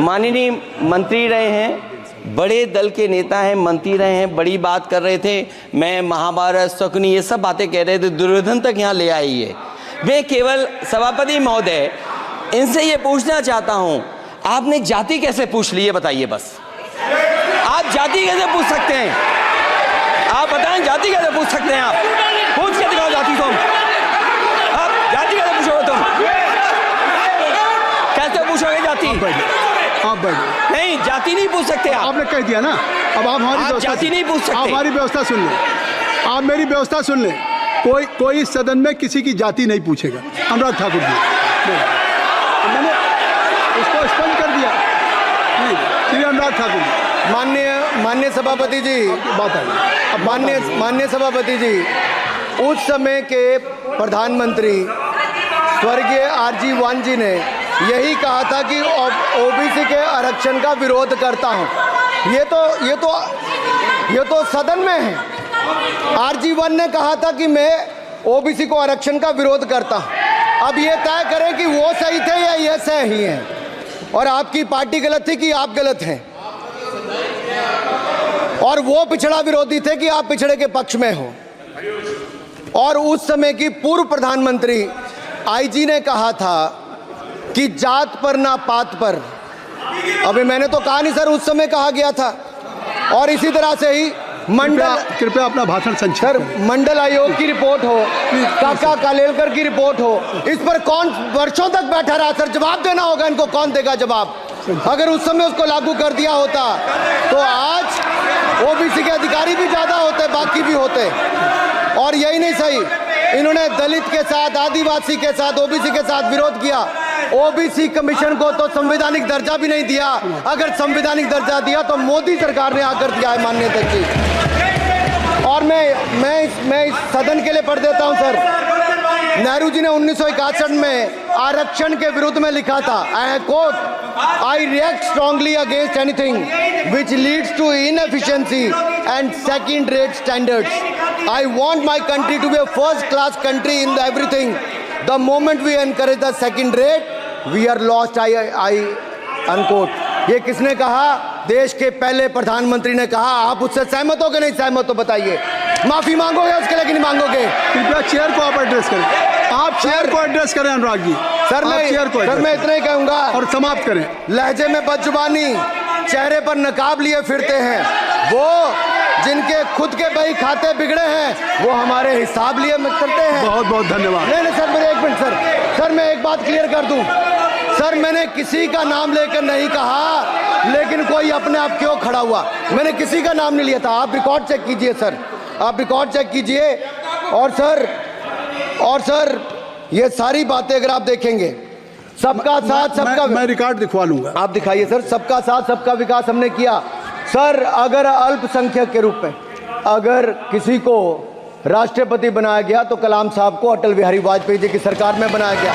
माननीय मंत्री रहे हैं, बड़े दल के नेता हैं, मंत्री रहे हैं, बड़ी बात कर रहे थे। मैं महाभारत, शकुनी, ये सब बातें कह रहे थे, दुर्योधन तक यहाँ ले आई है। मैं केवल सभापति महोदय इनसे ये पूछना चाहता हूँ, आपने जाति कैसे पूछ ली है बताइए बस। आप जाति कैसे पूछ सकते हैं? आप बताएं जाति कैसे पूछ सकते हैं? आप पूछ के दिखाओ जाति तुम। आप जाति कैसे पूछोगे तुम? कैसे पूछोगे जाति? आप बैठिए। नहीं, जाति नहीं पूछ सकते आप। आपने कह दिया ना, अब आप हमारी जाति नहीं पूछ सकते। आप हमारी व्यवस्था सुन लें, आप मेरी व्यवस्था सुन लें। कोई सदन में किसी की जाति नहीं पूछेगा। अनुराग ठाकुर जी, मैंने उसको स्पष्ट कर दिया। नहीं, श्री अनुराग ठाकुर जी। माननीय सभापति जी, बात है। माननीय सभापति जी, उस समय के प्रधानमंत्री स्वर्गीय आरजी वान जी ने यही कहा था कि ओबीसी के आरक्षण का विरोध करता हूं। ये तो सदन में है। आरजी वान ने कहा था कि मैं ओबीसी को आरक्षण का विरोध करता हूं। अब ये तय करें कि वो सही थे या ये सही हैं, और आपकी पार्टी गलत थी कि आप गलत हैं, और वो पिछड़ा विरोधी थे कि आप पिछड़े के पक्ष में हो। और उस समय की पूर्व प्रधानमंत्री आईजी ने कहा था कि जात पर ना पात पर। अभी मैंने तो कहा नहीं सर, उस समय कहा गया था। और इसी तरह से ही कृपया अपना भाषण संक्षेप सर, करें। मंडल आयोग की रिपोर्ट हो, काका कालेलकर की रिपोर्ट हो, इस पर कौन वर्षों तक बैठा रहा सर? जवाब देना होगा इनको, कौन देगा जवाब? अगर उस समय उसको लागू कर दिया होता तो आज ओबीसी के अधिकारी भी ज्यादा होते, बाकी भी होते। और यही नहीं सही, इन्होंने दलित के साथ, आदिवासी के साथ, ओबीसी के साथ विरोध किया। ओबीसी कमीशन को तो संवैधानिक दर्जा भी नहीं दिया। अगर संवैधानिक दर्जा दिया तो मोदी सरकार ने आकर दिया है माननीय अध्यक्ष जी। और मैं इस सदन के लिए पढ़ देता हूं सर। नेहरू जी ने 1961 में आरक्षण के विरुद्ध में लिखा था, I quote, I react strongly against anything which leads to inefficiency and second rate standards. I want my country to be a first class country in everything. The moment we encourage the second rate we are lost. I unquote. ये किसने कहा? देश के पहले प्रधानमंत्री ने कहा। आप उससे सहमत हो कि नहीं सहमत हो बताइए? माफी मांगोगे उसके लिए कि नहीं मांगोगे? कृपया चेयर को आप एड्रेस करें। आप चेयर को एड्रेस करें अनुराग जी। सर मैं इतना ही कहूंगा और समाप्त करें। लहजे में बदजुबानी, चेहरे पर नकाब लिए फिरते हैं, वो जिनके खुद के बही खाते बिगड़े हैं वो हमारे हिसाब लिए करते हैं। बहुत बहुत धन्यवाद। नहीं सर, मेरे एक मिनट सर, मैं एक बात क्लियर कर दूं सर। मैंने किसी का नाम लेकर नहीं कहा, लेकिन कोई अपने आप क्यों खड़ा हुआ? मैंने किसी का नाम नहीं लिया था। आप रिकॉर्ड चेक कीजिए सर, आप रिकॉर्ड चेक कीजिए। और सर ये सारी बातें अगर आप देखेंगे, सबका साथ सबका, मैं रिकॉर्ड दिखवा लूंगा। आप दिखाइए सर। सबका साथ सबका विकास हमने किया सर। अगर अल्पसंख्यक के रूप में अगर किसी को राष्ट्रपति बनाया गया तो कलाम साहब को अटल बिहारी वाजपेयी जी की सरकार में बनाया गया।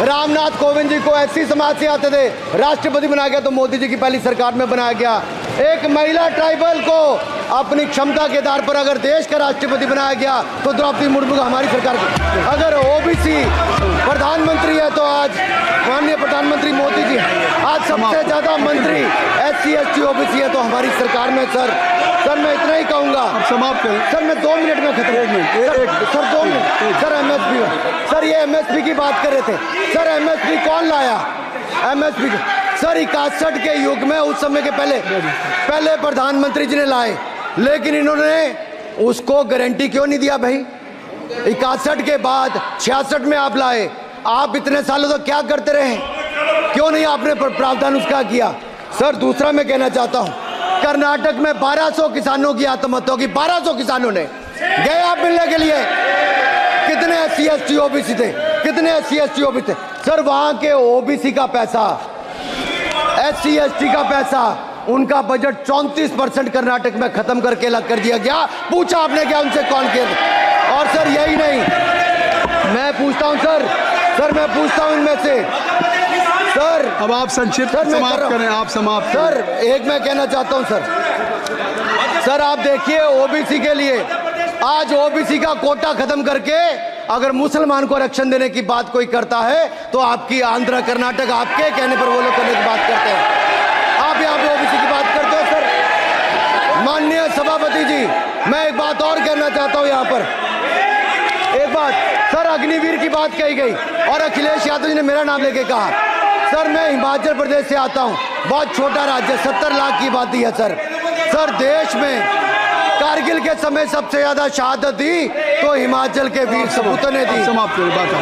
रामनाथ कोविंद जी को एससी समाज से आते थे, राष्ट्रपति बनाया गया तो मोदी जी की पहली सरकार में बनाया गया। एक महिला ट्राइबल को अपनी क्षमता के आधार पर अगर देश का राष्ट्रपति बनाया गया तो द्रौपदी मुर्मू को हमारी सरकार की। अगर ओबीसी प्रधानमंत्री है तो आज माननीय प्रधानमंत्री मोदी जी। आज सबसे ज्यादा मंत्री एससी एसटी ओबीसी है तो हमारी सरकार में सर मैं इतना ही कहूंगा। समाप्त करें सर। मैं 2 मिनट में खत्म। Sir 2 minute sir. MSP sir, ये एमएसपी की बात कर रहे थे सर। एमएसपी कौन लाया? एमएसपी सर 61 के युग में, उस समय के पहले प्रधानमंत्री जी ने लाए, लेकिन इन्होंने उसको गारंटी क्यों नहीं दिया भाई? 61 के बाद 66 में आप लाए। आप इतने सालों तक क्या करते रहे? क्यों नहीं आपने प्रावधान उसका किया? सर दूसरा मैं कहना चाहता हूं, कर्नाटक में 1200 किसानों की आत्महत्या की। 1200 किसानों ने गए आप मिलने के लिए। कितने एससी एसटी ओबीसी थे? कितने एससी एसटी ओबीसी थे? सर वहां के ओबीसी का पैसा, एससी एसटी का पैसा, उनका बजट 34% कर्नाटक में खत्म करके अलग कर दिया गया। पूछा आपने क्या उनसे? कौन किया? और सर यही नहीं, मैं पूछता हूं सर मैं पूछता हूं इनमें से सर। अब आप संक्षिप्त समाप्त करें। आप समाप्त सर। एक मैं कहना चाहता हूं सर आप देखिए ओबीसी के लिए आज ओबीसी का कोटा खत्म करके अगर मुसलमान को आरक्षण देने की बात कोई करता है तो आपकी आंध्र कर्नाटक आपके कहने पर वो लोग करने की बात करते हैं। चाहता हूं यहां पर एक बात। सर अग्निवीर की बात कही गई और अखिलेश यादव जी ने मेरा नाम लेके कहा। सर मैं हिमाचल प्रदेश से आता हूं, बहुत छोटा राज्य, 70 लाख की आबादी है सर। सर देश में कारगिल के समय सबसे ज्यादा शहादत दी तो हिमाचल के वीर सपूतों ने दी।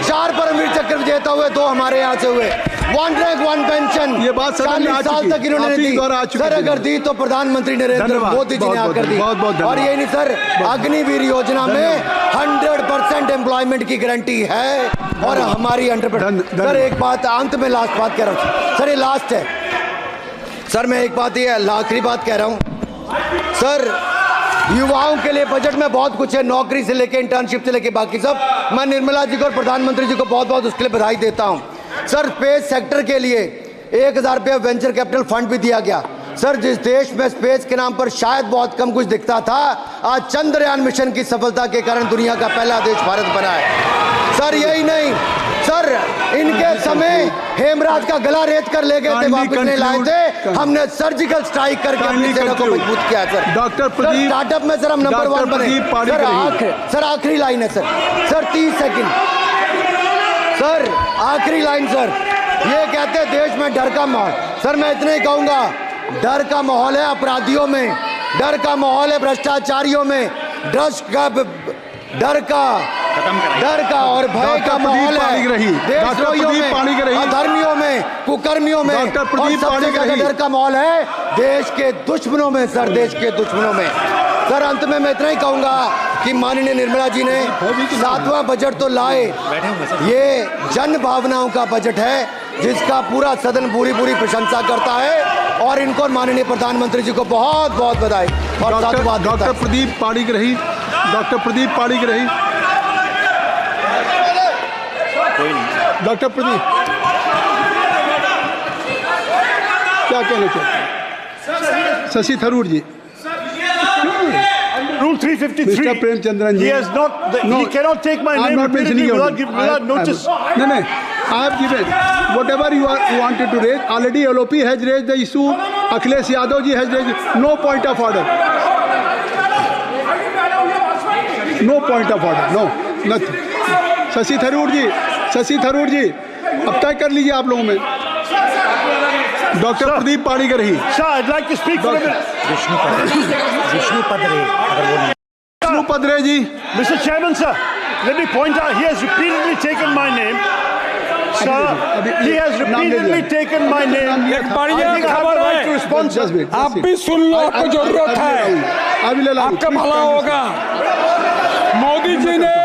4 परमवीर चक्र विजेता हुए, 2 हमारे यहाँ से हुए। 1 रैंक 1 पेंशन ये बात 40 साल तक इन्होंने दी। सर अगर दी तो प्रधानमंत्री नरेंद्र मोदी जी ने आकर दी। और ये नहीं सर, अग्निवीर योजना में 100% एम्प्लॉयमेंट की गारंटी है और हमारी 100%। सर एक बात अंत में लास्ट बात कह रहा हूँ सर, ये लास्ट है सर। मैं एक बात, ये आखिरी बात कह रहा हूँ सर। युवाओं के लिए बजट में बहुत कुछ है, नौकरी से लेके इंटर्नशिप से लेके बाकी सब। मैं निर्मला जी को और प्रधानमंत्री जी को बहुत बहुत उसके लिए बधाई देता हूं। सर स्पेस सेक्टर के लिए 1000 रुपये वेंचर कैपिटल फंड भी दिया गया। सर जिस देश में स्पेस के नाम पर शायद बहुत कम कुछ दिखता था, आज चंद्रयान मिशन की सफलता के कारण दुनिया का पहला देश भारत बना है। सर यही नहीं सर, इनके समय हेमराज का गला रेत कर ले गए थे, वापस नहीं लाए थे। हमने सर्जिकल स्ट्राइक करके अपनी सेना को मजबूत किया सर। डॉक्टर प्रदीप, स्टार्टअप में सर हम नंबर 1 बने। सर आखिरी लाइन है सर 30 सेकंड सर, आखिरी लाइन सर। ये कहते हैं देश में डर का माहौल। सर मैं इतना ही कहूंगा, डर का माहौल है अपराधियों में, डर का माहौल है भ्रष्टाचारियों में, डर का और भय का माहौल है देशद्रोहियों में, अधर्मियों में, कुकर्मियों में, और सबसे ज्यादा डर का माहौल है देश के दुश्मनों में सर, देश के दुश्मनों में। सर अंत में मैं इतना ही कहूंगा कि माननीय निर्मला जी ने 7वां बजट तो लाए, ये जन भावनाओं का बजट है जिसका पूरा सदन पूरी प्रशंसा करता है और इनको माननीय प्रधानमंत्री जी को बहुत बहुत बधाई और साधुवाद। Doctor Pradeep Panigrahi, doctor Pradeep Panigrahi, doctor Pradeep क्या कहना चाहते हैं? शशि थरूर जी। Rule 353. Mr. Premchandran ji. He has not. He cannot take my name repeatedly without notice. No. I have given whatever you wanted to raise. Already LOP has raised the issue. Akhilesh Yadav ji has raised. No point of order. No point of order. No. Nothing. Shashi Tharoor जी अब तय कर लीजिए आप लोगों में। Doctor Pradeep Panigrahi. Sir, I'd like to speak for a minute. Vishnu Padare ji. Mr. Chairman, sir, let me point out, he has repeatedly taken my name. Sir, he has repeatedly taken my name. I think I have the right to respond, sir. आप भी सुन लो, आपको जरूरत है, आपका भला होगा। मोदी जी ने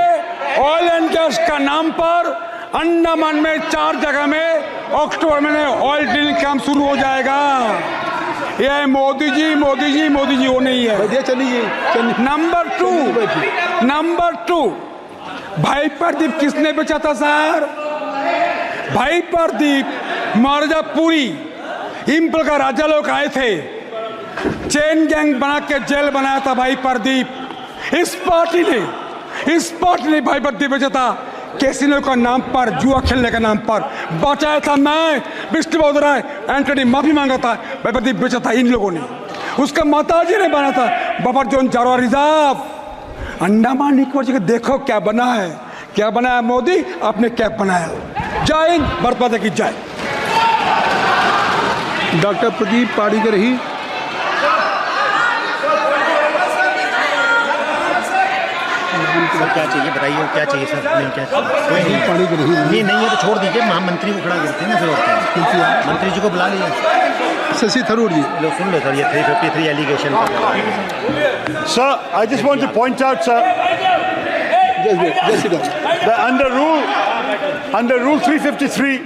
oil and gas का नाम पर अंडमान में 4 जगह में अक्टूबर में ऑयल ड्रिलिंग काम शुरू हो जाएगा। ये मोदी जी वो नहीं है। नंबर 2 भाई प्रदीप किसने बेचा था सर? भाई प्रदीप मिर्जापुरी इंपल का राजा लोग आए थे, चेन गैंग बना के जेल बनाया था भाई प्रदीप। इस पार्टी ने भाई प्रदीप बेचा था कैसीनो का नाम पर, जुआ खेलने का नाम पर बचाया था। मैं विष्णु बौद्धराय एंटनी माफी मांगा था, भाई प्रदीप बेचा था इन लोगों ने। उसका माताजी ने बना था बफर जोन चारों रिजर्व अंडमान निकोबार जी। देखो क्या बना है मोदी, आपने क्या बनाया। जय हिंद, भारत माता की जय। डॉक्टर प्रदीप पाणिग्राही। सर क्या चाहिए बताइए, क्या चाहिए सर? नहीं क्या चाहिए? नहीं है तो छोड़ दीजिए, महामंत्री को खड़ा करते हैं ना, फिर मंत्री जी को बुला लीजिए। शशि थरूर जी सुन लो सर, ये 353 allegation. Sir, I just want to point out, sir, that under rule 353,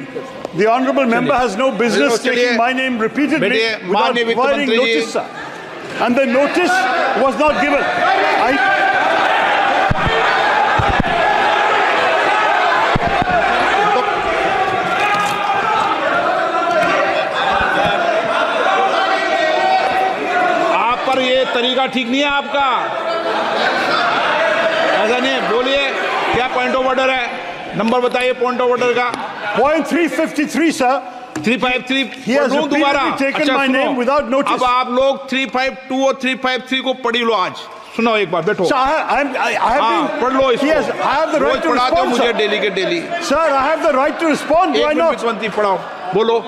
the honourable member has no business taking my name repeatedly without providing notice, sir. And the notice was not given. ये तरीका ठीक नहीं है आपका, ऐसा नहीं है। बोलिए क्या पॉइंट ऑफ ऑर्डर है, नंबर बताइए पॉइंट ऑफ ऑर्डर का। Point 353, sir. 353 दोबारा। taken my name without notice. अब आप लोग 352 और 353 को पढ़ी लो आज, सुनो एक बार, बैठो। Sir, I have हाँ, been. पढ़ लो इसको। Yes, I have the right rose to पढ़ाते हो respond, मुझे sir. डेली के daily. Sir, I have the right to respond. एक Why मिनट not? विश्वंती पढ़ाओ, बोलो।